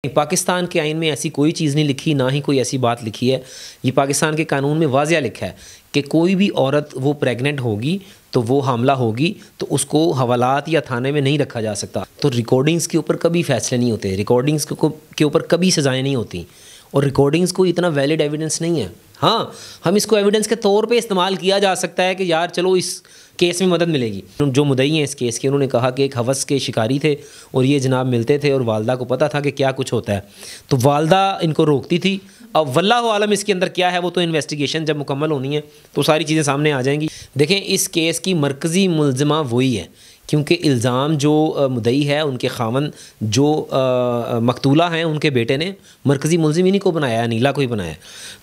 पाकिस्तान के आइन में ऐसी कोई चीज़ नहीं लिखी, ना ही कोई ऐसी बात लिखी है। ये पाकिस्तान के कानून में वाज़िया लिखा है कि कोई भी औरत वो प्रेग्नेंट होगी तो वो हामला होगी तो उसको हवालात या थाने में नहीं रखा जा सकता। तो रिकॉर्डिंग्स के ऊपर कभी फ़ैसले नहीं होते, रिकॉर्डिंग्स के ऊपर कभी सज़ाएँ नहीं होती और रिकॉर्डिंग्स को इतना वैलिड एविडेंस नहीं है। हाँ, हम इसको एविडेंस के तौर पे इस्तेमाल किया जा सकता है कि यार चलो इस केस में मदद मिलेगी। जो मुद्दई हैं इस केस के, उन्होंने कहा कि एक हवस के शिकारी थे और ये जनाब मिलते थे और वालदा को पता था कि क्या कुछ होता है, तो वालदा इनको रोकती थी। अब वल्लाहु आलम इसके अंदर क्या है वो तो इन्वेस्टिगेशन जब मुकम्मल होनी है तो सारी चीज़ें सामने आ जाएंगी। देखें, इस केस की मरकज़ी मुलज़िमा वही है क्योंकि इल्ज़ाम जो मुद्दई है उनके खावन जो मकतूला हैं उनके बेटे ने मरकज़ी मुलज़िम इन्हीं को बनाया, अनीला को ही बनाया।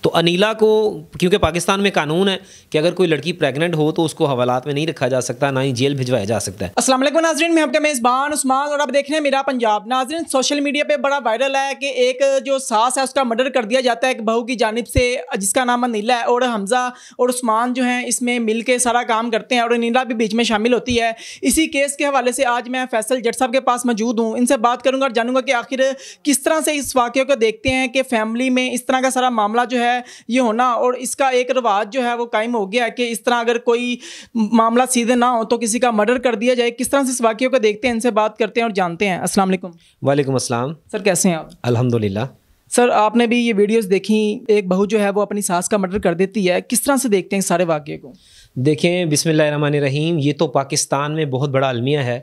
तो अनीला को, क्योंकि पाकिस्तान में कानून है कि अगर कोई लड़की प्रेग्नेंट हो तो उसको हवालात में नहीं रखा जा सकता, ना ही जेल भिजवाया जा सकता है। अस्सलाम वालेकुम नाज़रीन, मैं आपका मेज़बान उस्मान और आप देख रहे हैं मेरा पंजाब। नाज़रीन, सोशल मीडिया पे बड़ा वायरल है कि एक जो सास है उसका मर्डर कर दिया जाता है एक बहू की जानिब से, जिसका नाम अनीला है, और हमज़ा और उस्मान जो हैं इसमें मिल के सारा काम करते हैं और अनीला भी बीच में शामिल होती है। इसी केस के हवाले से आज मैं फैसल जट साहब के पास मौजूद हूँ, इनसे बात करूँगा और जानूँगा कि आखिर किस तरह से इस वाक़े को देखते हैं कि फैमिली में इस तरह का सारा मामला जो है ये होना, और इसका एक रिवाज जो है वो कायम हो गया है कि इस तरह अगर कोई मामला सीधे ना हो तो किसी का मर्डर कर दिया जाए। किस तरह से इस वाक़े को देखते हैं, इनसे बात करते हैं और जानते हैं। अस्सलाम वालेकुम। वालेकुम अस्सलाम। सर, कैसे हैं आप? अल्हम्दुलिल्लाह। सर, आपने भी ये वीडियोस देखी, एक बहू जो है वो अपनी सास का मर्डर कर देती है, किस तरह से देखते हैं इस सारे वाक़े को? देखें, बिस्मिल्लाहिर्रहमानिर्रहीम, ये तो पाकिस्तान में बहुत बड़ा अलमिया है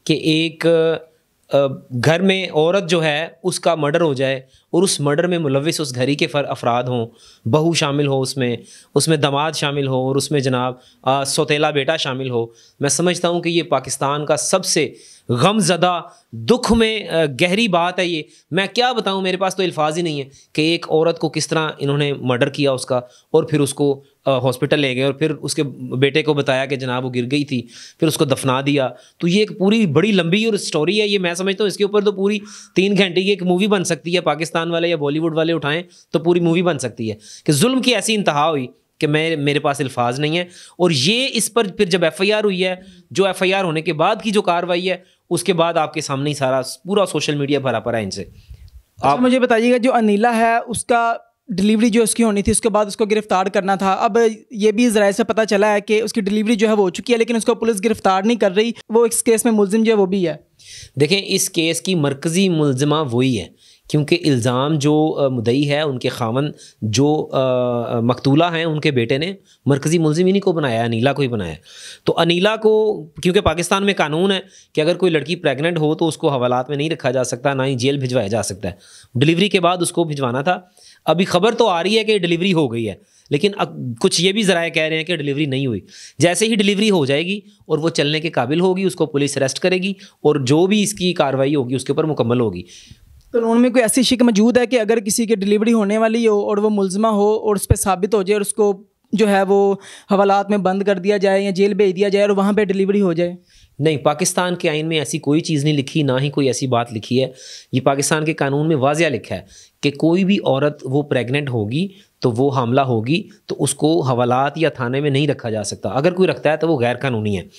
कि एक घर में औरत जो है उसका मर्डर हो जाए और उस मर्डर में मुलविस उस घरी के अफराद हों, बहू शामिल हो, उसमें दामाद शामिल हो और उसमें जनाब सौतेला बेटा शामिल हो। मैं समझता हूँ कि ये पाकिस्तान का सबसे गमज़दा, दुख में गहरी बात है ये। मैं क्या बताऊँ, मेरे पास तो अल्फाज ही नहीं है कि एक औरत को किस तरह इन्होंने मर्डर किया उसका, और फिर उसको हॉस्पिटल ले गए और फिर उसके बेटे को बताया कि जनाब वो गिर गई थी, फिर उसको दफना दिया। तो ये एक पूरी बड़ी लंबी और स्टोरी है ये। मैं समझता हूँ इसके ऊपर तो पूरी 3 घंटे की एक मूवी बन सकती है। पाकिस्तान वाले या बॉलीवुड वाले उठाएं तो पूरी मूवी बन सकती है कि जुल्म की ऐसी इंतहा हुई कि मेरे पास अल्फाज नहीं है। और ये इस पर फिर जब FIR हुई है, जो FIR होने के बाद की जो कार्रवाई है, उसके बाद आपके सामने ही सारा पूरा सोशल मीडिया भरा पड़ा है इनसे। आप मुझे बताइएगा, जो अनीला है उसका डिलीवरी जो उसकी होनी थी उसके बाद उसको गिरफ्तार करना था। अब ये भी ज़राए से पता चला है कि उसकी डिलीवरी जो है वो हो चुकी है, लेकिन उसको पुलिस गिरफ्तार नहीं कर रही। वो इस केस में मुलजिम जो है वो भी है। देखें, इस केस की मरकज़ी मुलज़िमा वही है क्योंकि इल्ज़ाम जो मुद्दई है उनके खावन जो मकतूला हैं उनके बेटे ने मरकज़ी मुलज़िम इन्हीं को बनाया, अनीला को ही बनाया। तो अनीला को, क्योंकि पाकिस्तान में कानून है कि अगर कोई लड़की प्रेग्नेंट हो तो उसको हवालात में नहीं रखा जा सकता, ना ही जेल भिजवाया जा सकता है। डिलीवरी के बाद उसको भिजवाना था। अभी खबर तो आ रही है कि डिलीवरी हो गई है, लेकिन अब कुछ ये भी ज़राए कह रहे हैं कि डिलीवरी नहीं हुई। जैसे ही डिलीवरी हो जाएगी और वो चलने के काबिल होगी, उसको पुलिस अरेस्ट करेगी और जो भी इसकी कार्रवाई होगी उसके ऊपर मुकम्मल होगी। कानून में कोई ऐसी शिक मौजूद है कि अगर किसी की डिलीवरी होने वाली हो और वो मुलज़मा हो और उस पर साबित हो जाए और उसको जो है वो हवालात में बंद कर दिया जाए या जेल भेज दिया जाए और वहाँ पे डिलीवरी हो जाए? नहीं, पाकिस्तान के आइन में ऐसी कोई चीज़ नहीं लिखी, ना ही कोई ऐसी बात लिखी है। ये पाकिस्तान के कानून में वाज़िया लिखा है कि कोई भी औरत वो प्रेग्नेंट होगी तो वो हामला होगी तो उसको हवालात या थाने में नहीं रखा जा सकता। अगर कोई रखता है तो वो गैर कानूनी है।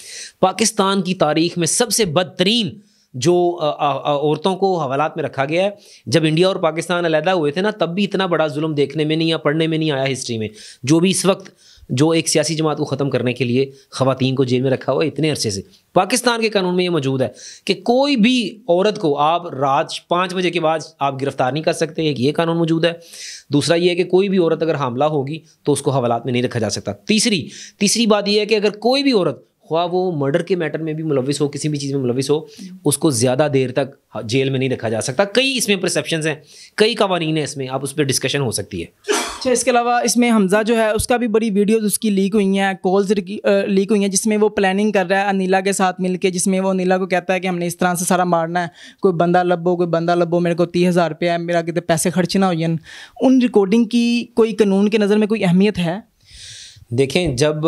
पाकिस्तान की तारीख में सबसे बदतरीन जो औरतों को हवालात में रखा गया है, जब इंडिया और पाकिस्तान अलहदा हुए थे ना, तब भी इतना बड़ा जुल्म देखने में नहीं या पढ़ने में नहीं आया हिस्ट्री में। जो भी इस वक्त जो एक सियासी जमात को ख़त्म करने के लिए ख़वातीन को जेल में रखा हुआ है इतने अरसे से, पाकिस्तान के कानून में ये मौजूद है कि कोई भी औरत को आप रात 5 बजे के बाद आप गिरफ्तार नहीं कर सकते। एक ये कानून मौजूद है। दूसरा ये है कि कोई भी औरत अगर हामला होगी तो उसको हवालात में नहीं रखा जा सकता। तीसरी बात यह है कि अगर कोई भी औरत, ख्वाह वो मर्डर के मैटर में भी मुलविस हो, किसी भी चीज़ में मुलविस हो, उसको ज़्यादा देर तक जेल में नहीं रखा जा सकता। कई इसमें परसेप्शंस हैं, कई कवानीन हैं इसमें, आप उस पर डिस्कशन हो सकती है। अच्छा, इसके अलावा इसमें हमज़ा जो है उसका भी बड़ी वीडियोस उसकी लीक हुई हैं, कॉल्स लीक हुई हैं, जिसमें वो प्लानिंग कर रहा है अनीला के साथ मिलके, जिसमें वो अनीला को कहता है कि हमने इस तरह से सारा मारना है, कोई बंदा लबो, मेरे को 30,000 रुपया है, मेरा कितने पैसे खर्च ना हो। उन रिकॉर्डिंग की कोई कानून के नज़र में कोई अहमियत है? देखें, जब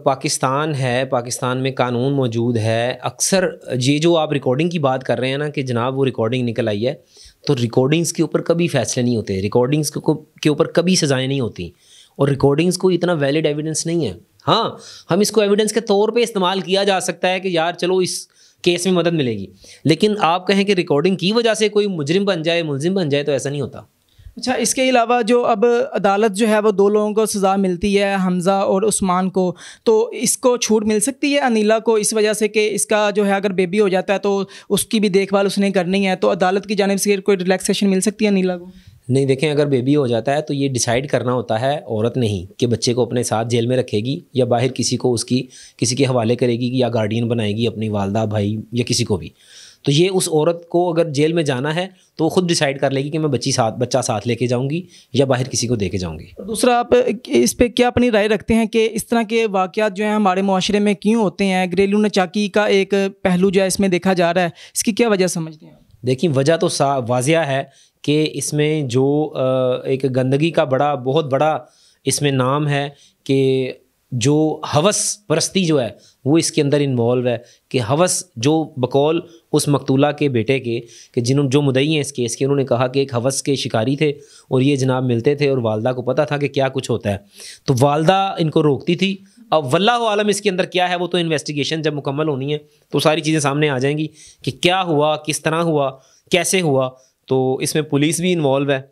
पाकिस्तान है, पाकिस्तान में कानून मौजूद है, अक्सर ये जो आप रिकॉर्डिंग की बात कर रहे हैं ना कि जनाब वो रिकॉर्डिंग निकल आई है, तो रिकॉर्डिंग्स के ऊपर कभी फ़ैसले नहीं होते, रिकॉर्डिंग्स के ऊपर कभी सज़ाएँ नहीं होती और रिकॉर्डिंग्स को इतना वैलिड एविडेंस नहीं है। हाँ, हम इसको एविडेंस के तौर पे इस्तेमाल किया जा सकता है कि यार चलो इस केस में मदद मिलेगी। लेकिन आप कहें कि रिकॉर्डिंग की वजह से कोई मुजरिम बन जाए, मुलजिम बन जाए, तो ऐसा नहीं होता। अच्छा, इसके अलावा जो अब अदालत जो है वो 2 लोगों को सज़ा मिलती है, हमज़ा और उस्मान को, तो इसको छूट मिल सकती है अनीला को इस वजह से कि इसका जो है अगर बेबी हो जाता है तो उसकी भी देखभाल उसने करनी है, तो अदालत की जानिब से कोई रिलैक्सेशन मिल सकती है अनीला को? नहीं, देखें, अगर बेबी हो जाता है तो ये डिसाइड करना होता है औरत नहीं कि बच्चे को अपने साथ जेल में रखेगी या बाहर किसी को किसी के हवाले करेगी या गार्डियन बनाएगी, अपनी वालदा, भाई या किसी को भी। तो ये उस औरत को अगर जेल में जाना है तो वो खुद डिसाइड कर लेगी कि मैं बच्चा साथ लेके जाऊंगी या बाहर किसी को दे के जाऊंगी। दूसरा, आप इस पे क्या अपनी राय रखते हैं कि इस तरह के वाक़यात जो हैं हमारे मुआशरे में क्यों होते हैं? घरेलू नचाकी का एक पहलू जो है इसमें देखा जा रहा है, इसकी क्या वजह समझते हैं? देखिए, वजह तो वाज़िया है कि इसमें जो एक गंदगी का बहुत बड़ा इसमें नाम है कि जो हवस परस्ती जो है वो इसके अंदर इन्वॉल्व है। कि हवस जो बकौल उस मकतूला के बेटे के कि जो मुद्दई हैं इस केस के, उन्होंने कहा कि एक हवस के शिकारी थे और ये जनाब मिलते थे और वालदा को पता था कि क्या कुछ होता है, तो वालदा इनको रोकती थी। अब वल्लाहु आलम इसके अंदर क्या है, वो तो इन्वेस्टिगेशन जब मुकम्मल होनी है तो सारी चीज़ें सामने आ जाएंगी कि क्या हुआ, किस तरह हुआ, कैसे हुआ। तो इसमें पुलिस भी इन्वॉल्व है,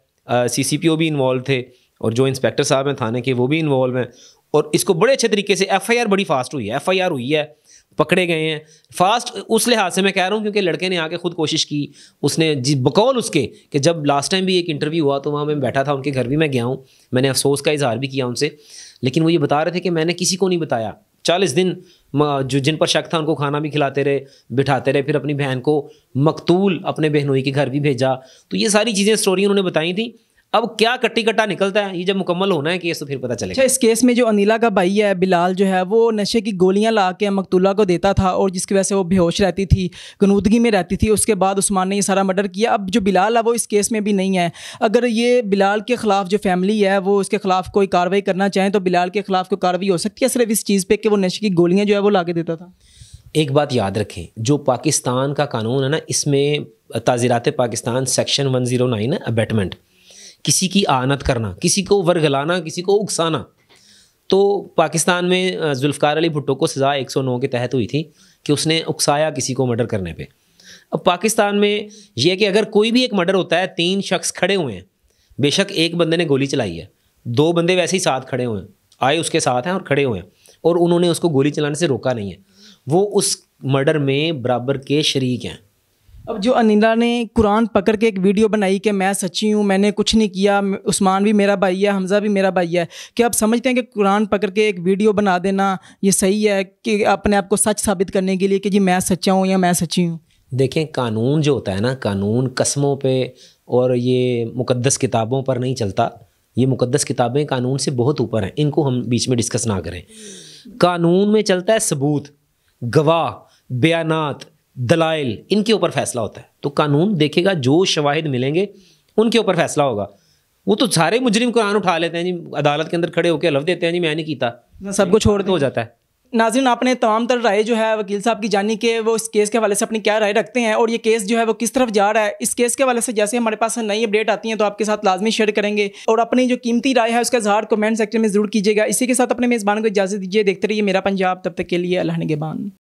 CCPO भी इन्वॉल्व थे और जो इंस्पेक्टर साहब हैं थाने के वो भी इन्वॉल्व हैं। और इसको बड़े अच्छे तरीके से FIR बड़ी फास्ट हुई है, FIR हुई है, पकड़े गए हैं फास्ट। उस लिहाज से मैं कह रहा हूँ क्योंकि लड़के ने आके खुद कोशिश की, उसने बकौल उसके कि जब लास्ट टाइम भी एक इंटरव्यू हुआ तो वहाँ मैं बैठा था, उनके घर भी मैं गया हूँ, मैंने अफसोस का इजहार भी किया उनसे, लेकिन वो ये बता रहे थे कि मैंने किसी को नहीं बताया। 40 दिन जो जिन पर शक था उनको खाना भी खिलाते रहे, बिठाते रहे, फिर अपनी बहन को मकतूल अपने बहनोई के घर भी भेजा। तो ये सारी चीज़ें स्टोरी उन्होंने बताई थी। अब क्या कट्टी कट्टा निकलता है, ये जब मुकम्मल होना है केस तो फिर पता चलेगा। अच्छा, इस केस में जो अनीला का भाई है बिलाल जो है वो नशे की गोलियां ला के मकतूला को देता था और जिसकी वजह से वो बेहोश रहती थी, गनूदगी में रहती थी। उसके बाद उस्मान ने ये सारा मर्डर किया। अब जो बिलाल है वो इस केस में भी नहीं है। अगर ये बिलाल के ख़िलाफ़ जो फैमिली है वो उसके ख़िलाफ़ कोई कार्रवाई करना चाहें तो बिलाल के ख़िलाफ़ कोई कार्रवाई हो सकती है सिर्फ इस चीज़ पर कि वो नशे की गोलियाँ जो है वो ला के देता था? एक बात याद रखें, जो पाकिस्तान का कानून है ना, इसमें ताज़ीरात पाकिस्तान सेक्शन 109 है अबेटमेंट, किसी की आनत करना, किसी को वर्गलाना, किसी को उकसाना। तो पाकिस्तान में जुल्फ़कार अली भुट्टो को सज़ा 109 के तहत हुई थी कि उसने उकसाया किसी को मर्डर करने पे। अब पाकिस्तान में यह है कि अगर कोई भी एक मर्डर होता है, 3 शख्स खड़े हुए हैं, बेशक एक बंदे ने गोली चलाई है, 2 बंदे वैसे ही साथ खड़े हुए हैं, आए उसके साथ हैं और खड़े हुए हैं और उन्होंने उसको गोली चलाने से रोका नहीं है, वो उस मर्डर में बराबर के शरीक हैं। अब जो अनीला ने कुरान पकड़ के एक वीडियो बनाई कि मैं सच्ची हूँ, मैंने कुछ नहीं किया, उस्मान भी मेरा भाई है, हमज़ा भी मेरा भाई है, क्या आप समझते हैं कि कुरान पकड़ के एक वीडियो बना देना ये सही है कि अपने आप को सच साबित करने के लिए कि जी मैं सच्चा हूँ या मैं सच्ची हूँ? देखें, कानून जो होता है ना, कानून कसमों पे और ये मुकद्दस किताबों पर नहीं चलता। ये मुकद्दस किताबें कानून से बहुत ऊपर हैं, इनको हम बीच में डिस्कस ना करें। कानून में चलता है सबूत, गवाह, बयानात, दलाइल, इनके ऊपर फैसला होता है। तो कानून देखेगा, जो शवाहिद मिलेंगे उनके ऊपर फैसला होगा। वो तो सारे मुजरिम कुरान उठा लेते हैं जी, अदालत के अंदर खड़े होकर हलफ देते हैं जी मैं नहीं कीता, सबको छोड़ हो जाता है। नाज़रीन, आपने तमाम तर राय जो है वकील साहब की जानी कि वो इस केस के हवाले से अपनी क्या राय रखते हैं और ये केस जो है वो किस तरफ जा रहा है। इस केस के हवाले से जैसे हमारे पास नई अपडेट आती हैं तो आपके साथ लाजमी शेयर करेंगे और अपनी जो कीमती राय है उसका इज़हार कमेंट सेक्शन में ज़रूर कीजिएगा। इसी के साथ अपने मेज़बान को इजाज़त दीजिए। देखते रहिए मेरा पंजाब, तब तक के लिए अल्लाह निगहबान।